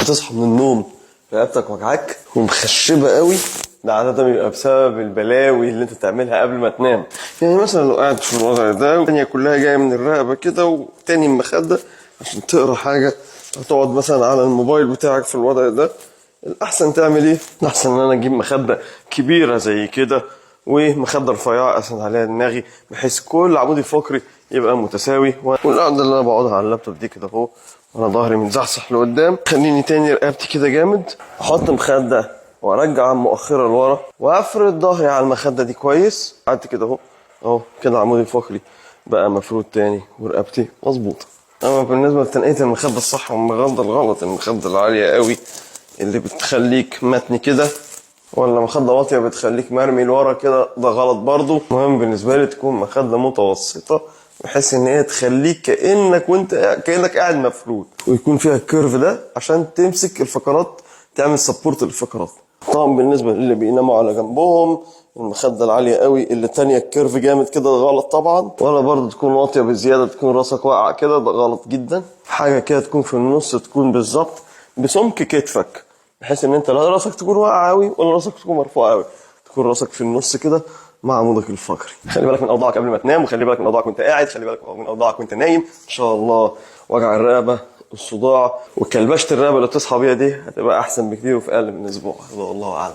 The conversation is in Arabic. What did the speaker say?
هتصحى من النوم رقبتك وجعاك ومخشبه قوي، ده عادة بيبقى بسبب البلاوي اللي انت بتعملها قبل ما تنام. يعني مثلا لو قاعد في الوضع ده والدنيا كلها جايه من الرقبه كده وتاني المخده عشان تقرا حاجه، هتقعد مثلا على الموبايل بتاعك في الوضع ده، الاحسن تعمل ايه؟ الاحسن ان انا اجيب مخده كبيره زي كده ومخده رفيعه اسند عليها دماغي بحيث كل عمودي الفقري يبقى متساوي. والقعده اللي انا بقعدها على اللابتوب دي كده اهو وانا ظهري متزحزح لقدام، خليني تاني رقبتي كده جامد، احط مخده وارجع مؤخرة لورا وافرد ظهري على المخده دي كويس. قعدت كده اهو كده عمودي الفقري بقى مفرود تاني ورقبتي مظبوطه. اما بالنسبه لتنقيه المخده الصح والمخده الغلط، المخده العاليه قوي اللي بتخليك متني كده ولا مخده واطيه بتخليك مرمي لورا كده، ده غلط برضو. المهم بالنسبه لي تكون مخده متوسطه بحيث ان هي تخليك كانك قاعد مفرود، ويكون فيها الكيرف ده عشان تمسك الفقرات، تعمل سبورت للفقرات. طبعا بالنسبه للي بيناموا على جنبهم المخده العاليه قوي اللي تانية الكيرف جامد كده، ده غلط طبعا. ولا برضه تكون واطيه بزياده تكون راسك واقع كده، ده غلط جدا. حاجه كده تكون في النص، تكون بالظبط بسمك كتفك بحيث ان انت لا راسك تكون واقع قوي ولا راسك تكون مرفوع قوي، تكون راسك في النص كده مع عمودك الفقري. خلي بالك من اوضاعك قبل ما تنام، وخلي بالك من اوضاعك وانت قاعد، خلي بالك من اوضاعك وانت نايم. ان شاء الله وجع الرقبه الصداع وكلبشه الرقبه اللي تصحى بيها دي هتبقى احسن بكتير وفي اقل من اسبوع. الله اعلم.